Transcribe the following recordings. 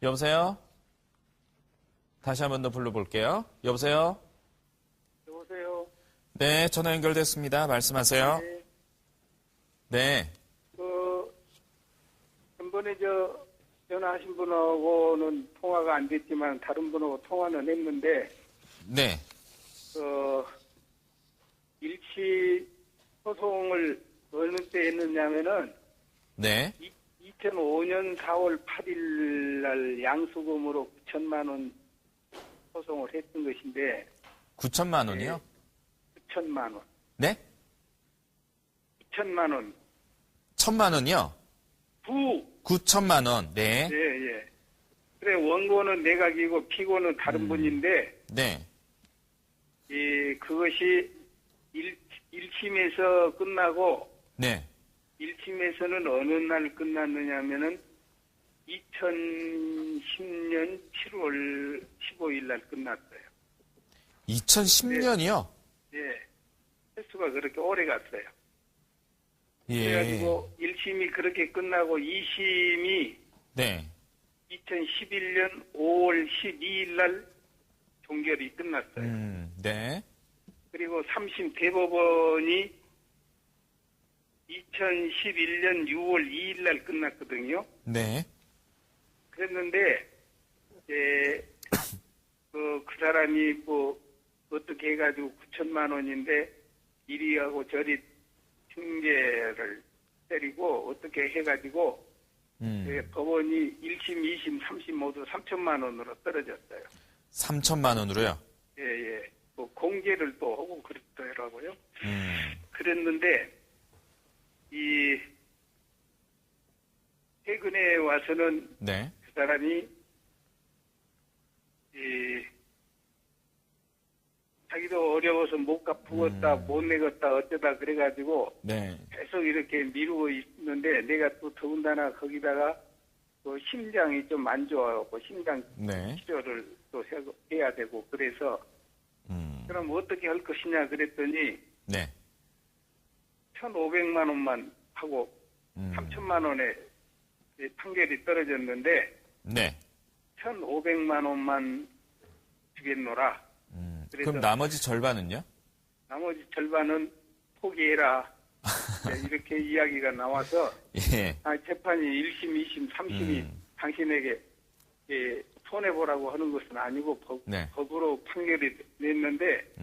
여보세요? 다시 한 번 더 불러볼게요. 여보세요? 여보세요? 네, 전화 연결됐습니다. 말씀하세요. 네. 네. 전번에 전화하신 분하고는 통화가 안 됐지만 다른 분하고 통화는 했는데, 네. 일시 소송을 어느 때 했느냐면은, 네. 2005년 4월 8일 날 양수금으로 9천만 원 소송을 했던 것인데, 9천만 원이요? 9천만 원. 네? 9천만 원. 1천만 원이요? 9천만 원. 네. 예, 예. 그래, 원고는 내각이고 피고는 다른 분인데, 네. 그것이 1심에서 끝나고, 네. 1심에서는 어느 날 끝났느냐 하면은 2010년 7월 15일 날 끝났어요. 2010년이요? 예. 횟수가 그렇게 오래 갔어요. 예. 그래가지고 1심이 그렇게 끝나고 2심이 네. 2011년 5월 12일 날 종결이 끝났어요. 네. 그리고 3심 대법원이 2011년 6월 2일 날 끝났거든요. 네. 그랬는데, 그 사람이 어떻게 해가지고 9천만 원인데, 이리하고 저리 흉계를 때리고, 어떻게 해가지고, 법원이 1심, 2심, 3심 모두 3천만 원으로 떨어졌어요. 3천만 원으로요? 예, 예. 공개를 또 하고 그랬더라고요. 그랬는데, 최근에 와서는 네. 그 사람이 자기도 어려워서 못 갚았다, 못 내겠다, 어쩌다 그래가지고 네. 계속 이렇게 미루고 있는데 내가 또 더군다나 거기다가 또 심장이 좀 안 좋아갖고 심장 네. 치료를 또 해야 되고 그래서 그럼 어떻게 할 것이냐 그랬더니 네. 1,500만 원만 하고 3천만 원에 판결이 떨어졌는데 네. 1,500만 원만 주겠노라. 그래서 그럼 나머지 절반은요? 나머지 절반은 포기해라. 이렇게 이야기가 나와서 예. 재판이 1심, 2심, 3심이 당신에게 손해보라고 하는 것은 아니고 네. 법으로 판결이 냈는데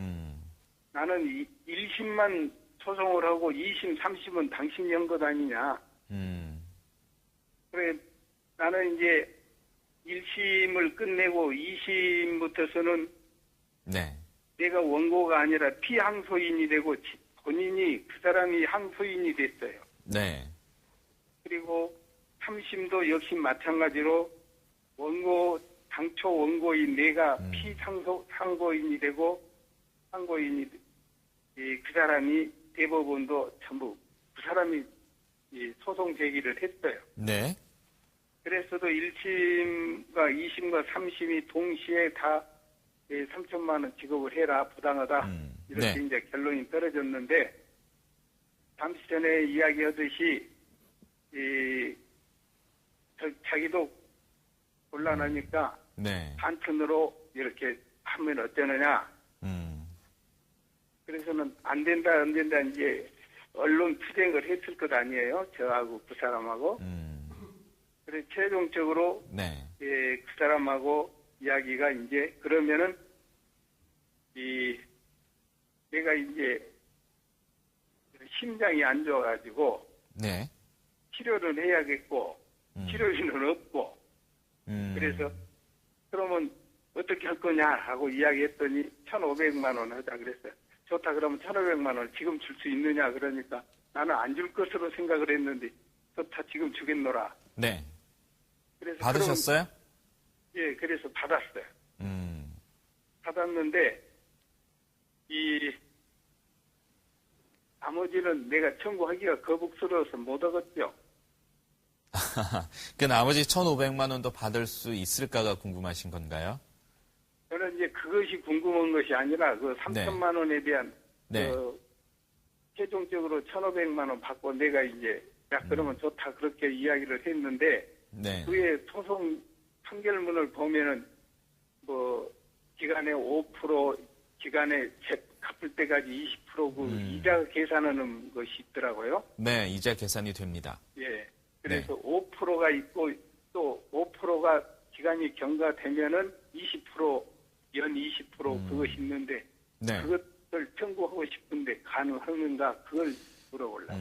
나는 1심만 소송을 하고 2심, 3심은 당신이 한 것 아니냐. 그래, 나는 이제 1심을 끝내고 2심부터서는 네. 내가 원고가 아니라 피항소인이 되고 본인이 그 사람이 항소인이 됐어요. 네. 그리고 3심도 역시 마찬가지로 당초 원고인 내가 피상고인이 되고 상고인이 그 사람이 대법원도 전부 그 사람이 소송 제기를 했어요. 네. 그래서도 1심과 2심과 3심이 동시에 다 3천만 원 지급을 해라 부당하다 이렇게 네. 이제 결론이 떨어졌는데 잠시 전에 이야기하듯이 자기도 곤란하니까 네. 한편으로 이렇게 하면 어쩌느냐. 그래서는 안 된다 이제 언론 투쟁을 했을 것 아니에요. 저하고 그 사람하고. 그래서 최종적으로 네. 그 사람하고 이야기가 이제 그러면은 내가 이제 심장이 안 좋아가지고 네. 치료를 해야겠고 치료비는 없고 그래서 그러면 어떻게 할 거냐 하고 이야기했더니 1,500만 원 하자 그랬어요. 좋다 그러면 1,500만 원 지금 줄 수 있느냐 그러니까 나는 안 줄 것으로 생각을 했는데 좋다 지금 주겠노라. 네. 그래서 받으셨어요? 예, 그래서 받았어요. 받았는데 나머지는 내가 청구하기가 거북스러워서 못 하겠죠. 그 나머지 1,500만 원도 받을 수 있을까가 궁금하신 건가요? 저는 이제 그것이 궁금한 것이 아니라 그 3천만 원에 대한 네. 최종적으로 1,500만 원 받고 내가 이제 그러면 좋다 그렇게 이야기를 했는데 네. 그의 소송 판결문을 보면은 뭐 기간에 5%, 기간에 갚을 때까지 20%그 이자 계산하는 것이 있더라고요. 네, 이자 계산이 됩니다. 예. 그래서 5%가 있고 또 5%가 기간이 경과되면은 20%, 연 20% 그것이 있는데 네. 그것을 청구하고 싶은데 가능한가 그걸 물어보려고.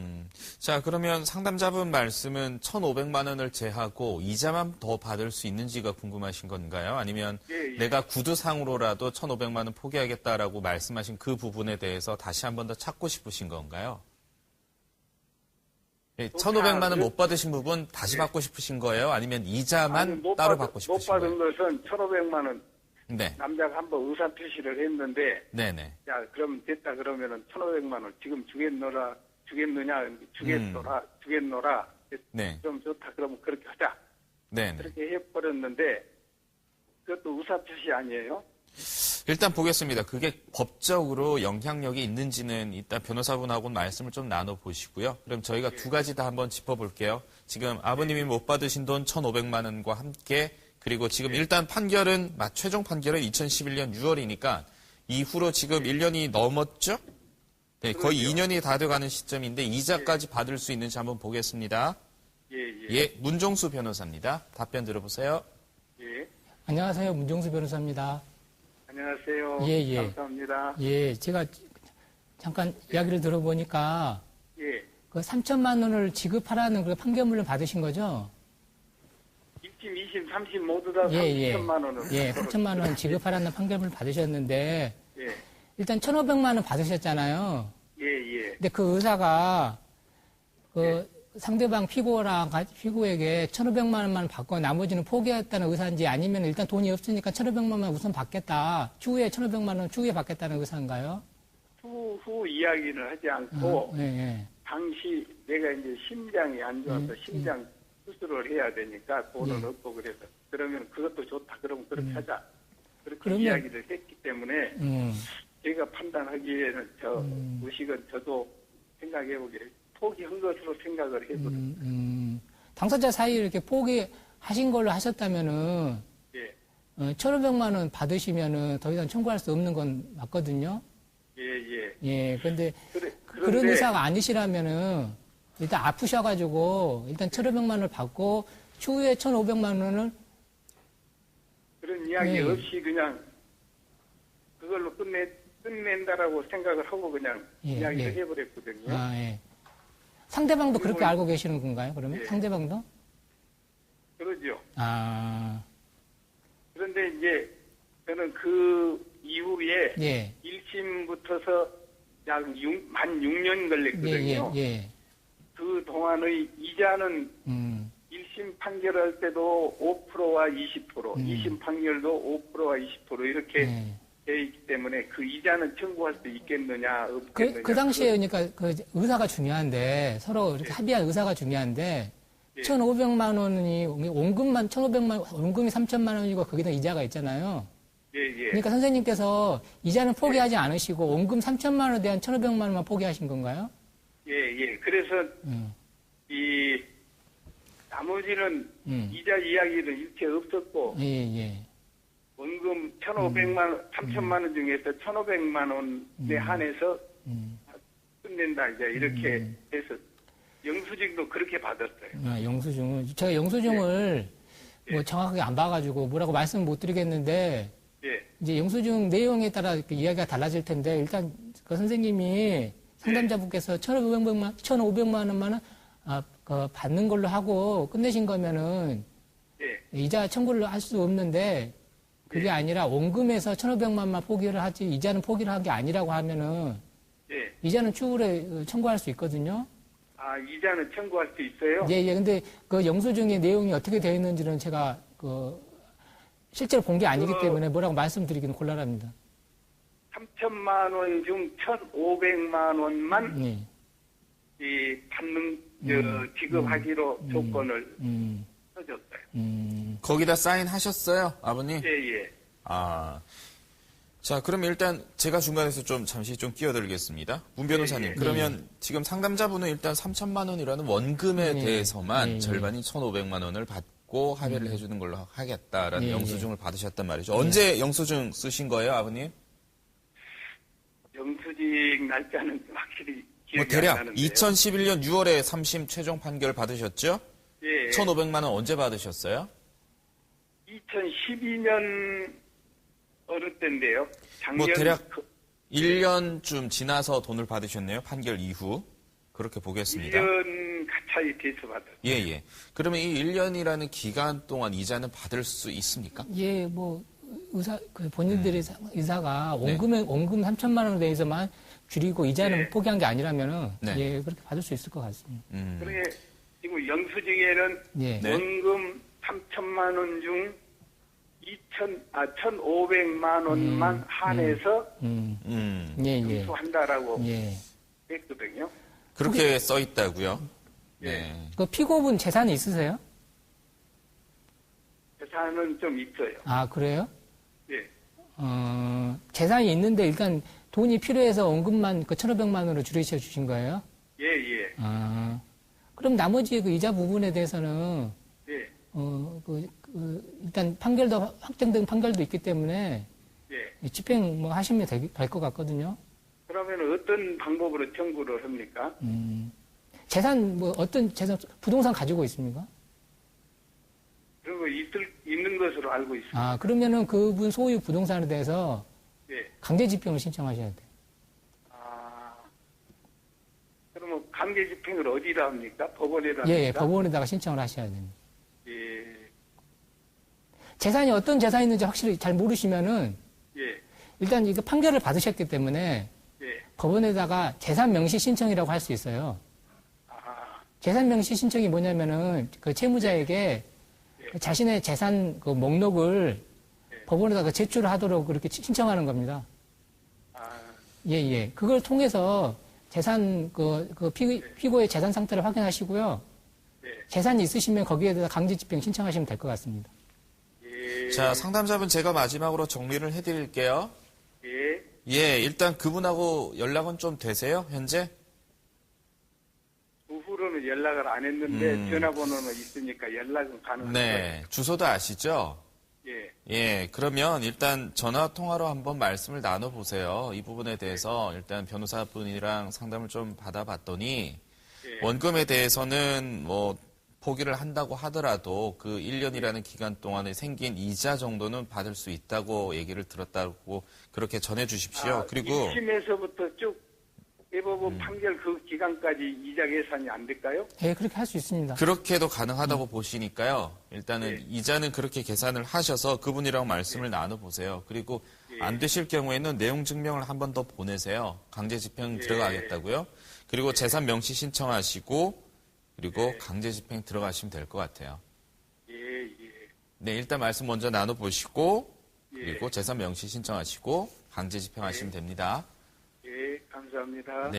자, 그러면 상담자분 말씀은 1,500만 원을 제하고 이자만 더 받을 수 있는지가 궁금하신 건가요? 아니면 예, 예. 내가 구두상으로라도 1,500만 원 포기하겠다라고 말씀하신 그 부분에 대해서 다시 한 번 더 찾고 싶으신 건가요? 1,500만 원 못 받으신 부분 다시 받고 싶으신 거예요? 아니면 이자만 따로 받고 싶으신 거예요? 못 받은 것은 1,500만 원. 네. 남자가 한번 의사 표시를 했는데, 네네. 야, 그럼 됐다 그러면은 1,500만 원 지금 주겠노라, 주겠노라. 네. 좀 좋다 그러면 그렇게 하자. 네네. 그렇게 해버렸는데, 그것도 의사 표시 아니에요? 일단 보겠습니다. 그게 법적으로 영향력이 있는지는 이따 변호사분하고 말씀을 좀 나눠보시고요. 그럼 저희가 두 가지 다 한번 짚어볼게요. 지금 아버님이 못 받으신 돈 1,500만 원과 함께 그리고 지금 일단 판결은 최종 판결은 2011년 6월이니까 이후로 지금 1년이 넘었죠? 네, 거의 2년이 다 돼가는 시점인데 이자까지 받을 수 있는지 한번 보겠습니다. 예, 문종수 변호사입니다. 답변 들어보세요. 예. 안녕하세요. 문종수 변호사입니다. 안녕하세요. 예. 감사합니다. 예, 제가 잠깐 이야기를 들어보니까 예. 그 3천만 원을 지급하라는 그 판결문을 받으신 거죠? 1심, 2심, 3심 모두 다 예. 3천만 원을. 예, 3천만 원 지급하라는 판결문을 받으셨는데 예. 일단 1,500만 원 받으셨잖아요. 예. 근데 그 의사가 그 상대방 피고에게 1,500만 원만 받고 나머지는 포기했다는 의사인지 아니면 일단 돈이 없으니까 1,500만 원만 우선 받겠다. 추후에 1,500만 원 추후에 받겠다는 의사인가요? 후 이야기는 하지 않고 예. 당시 내가 이제 심장이 안 좋아서 심장 수술을 해야 되니까 돈은 없고 그래서 그러면 그것도 좋다. 그러면 그렇게 하자. 그렇게 이야기를 했기 때문에 제가 판단하기에는 저 의식은 저도 생각해보기에 포기한 것으로 생각을 해보는. 당사자 사이에 이렇게 포기하신 걸로 하셨다면은, 예. 1,500만 원 받으시면은 더 이상 청구할 수 없는 건 맞거든요. 예. 예, 그런데 그런데 그런 의사가 아니시라면은 일단 아프셔가지고 일단 1,500만 원을 받고 추후에 1,500만 원을 그런 이야기 예. 없이 그냥 그걸로 끝낸다라고 생각을 하고 그냥 이야기를 해버렸거든요. 아, 예. 상대방도 그렇게 알고 계시는 건가요, 그러면? 예. 상대방도? 그러죠. 아, 그런데 이제 저는 그 이후에 예. 1심부터서 약 만 6년 걸렸거든요. 예. 그 동안의 이자는 1심 판결할 때도 5%와 20%, 2심 판결도 5%와 20% 이렇게 돼 있기 때문에 그 이자는 청구할 수 있겠느냐, 없겠느냐. 그 당시에 그러니까 그 의사가 중요한데 서로 이렇게 합의한 의사가 중요한데 1,500만 원이 원금만 1,500만 원금이 3천만 원이고 거기다 이자가 있잖아요. 예. 그러니까 선생님께서 이자는 포기하지 않으시고 원금 3천만 원에 대한 1,500만 원만 포기하신 건가요? 예. 그래서 이 나머지는 이자 이야기는 일체 없었고 예. 원금 1,500만 원, 3천만 원 중에서 1,500만 원에 한해서 끝낸다 이제 이렇게 해서 영수증도 그렇게 받았어요. 영수증을 제가 영수증을 뭐 정확하게 안 봐가지고 뭐라고 말씀 못 드리겠는데 이제 영수증 내용에 따라 이렇게 이야기가 달라질 텐데 일단 그 선생님이 상담자분께서 1,500만 원만은 받는 걸로 하고 끝내신 거면은 이자 청구를 할 수 없는데 그게 아니라 원금에서 1,500만 원만 포기를 하지 이자는 포기를 한 게 아니라고 하면은 이자는 추후에 청구할 수 있거든요. 아, 이자는 청구할 수 있어요? 예. 근데 그 영수증의 내용이 어떻게 되어 있는지는 제가 실제로 본 게 아니기 때문에 뭐라고 말씀드리기는 곤란합니다. 3천만 원 중 1,500만 원만 이 받는 지급하기로 조건을 써줬어요. 거기다 사인하셨어요, 아버님? 예. 자, 그럼 일단 제가 중간에서 잠시 끼어들겠습니다. 문 변호사님, 그러면 지금 상담자분은 일단 3천만 원이라는 원금에 대해서만 절반인 1,500만 원을 받고 받고 합의를 해주는 걸로 하겠다라는 예, 영수증을 받으셨단 말이죠. 언제 영수증 쓰신 거예요, 아버님? 영수증 날짜는 확실히 기억이 대략 안 나는데요. 2011년 6월에 3심 최종 판결 받으셨죠? 예, 1,500만 원 언제 받으셨어요? 2012년 어느 때인데요. 작년 대략 1년쯤 지나서 돈을 받으셨네요. 판결 이후. 그렇게 보겠습니다. 1년 가차이 돼서 받았어요. 예, 예. 그러면 이 1년이라는 기간 동안 이자는 받을 수 있습니까? 예, 뭐 본인들의 의사가 네. 원금 3천만 원에 대해서만 줄이고 이자는 네. 포기한 게 아니라면은 네. 예, 그렇게 받을 수 있을 것 같습니다. 그러게 지금 영수증에는 예. 네. 원금 3천만 원 중 1,500만 원만 한해서 예, 예. 청구한다라고 예. 했거든요. 그렇게 써 있다고요? 네. 그 피고분 재산이 있으세요? 재산은 좀 있어요. 아, 그래요? 예. 재산이 있는데 일단 돈이 필요해서 원금만 그 1,500만 원으로 줄이셔 주신 거예요? 예, 예. 그럼 나머지 그 이자 부분에 대해서는 예. 일단 판결도 확정된 판결도 있기 때문에 예. 집행 뭐 하시면 될 것 같거든요. 그러면 어떤 방법으로 청구를 합니까? 재산 뭐 어떤 재산 부동산 가지고 있습니까? 그런 거 있는 것으로 알고 있습니다. 아, 그러면은 그분 소유 부동산에 대해서 예. 강제 집행을 신청하셔야 돼요. 그러면 강제 집행을 어디다 합니까? 법원에다 예, 합니까? 예, 법원에다가 신청을 하셔야 됩니다. 예. 재산이 어떤 재산이 있는지 확실히 잘 모르시면은 예. 일단 이거 판결을 받으셨기 때문에 예. 법원에다가 재산 명시 신청이라고 할 수 있어요. 재산 명시 신청이 뭐냐면은 그 채무자에게 그 자신의 재산 그 목록을 법원에다가 제출을 하도록 그렇게 신청하는 겁니다. 예, 예. 그걸 통해서 재산 피고의 재산 상태를 확인하시고요. 재산이 있으시면 거기에 대해서 강제 집행 신청하시면 될 것 같습니다. 자, 상담자분 제가 마지막으로 정리를 해드릴게요. 예. 예, 일단 그분하고 연락은 좀 되세요, 현재? 그 후로는 연락을 안 했는데 전화번호는 있으니까 연락은 가능하고요. 네, 주소도 아시죠? 예. 예, 그러면 일단 전화 통화로 한번 말씀을 나눠보세요. 이 부분에 대해서 일단 변호사분이랑 상담을 좀 받아봤더니 원금에 대해서는 뭐 포기를 한다고 하더라도 그 1년이라는 기간 동안에 생긴 이자 정도는 받을 수 있다고 얘기를 들었다고 그렇게 전해주십시오. 그리고 1심에서부터 쭉 대법원 판결 그 기간까지 이자 계산이 안 될까요? 예, 그렇게 할 수 있습니다. 그렇게도 가능하다고 보시니까요. 일단은 이자는 그렇게 계산을 하셔서 그분이랑 말씀을 나눠보세요. 그리고 안 되실 경우에는 내용 증명을 한 번 더 보내세요. 강제 집행 들어가겠다고요. 그리고 재산 명시 신청하시고 그리고 강제 집행 들어가시면 될 것 같아요. 예, 예. 네, 일단 말씀 먼저 나눠보시고 그리고 재산 명시 신청하시고 강제 집행하시면 됩니다. 예, 감사합니다. 네.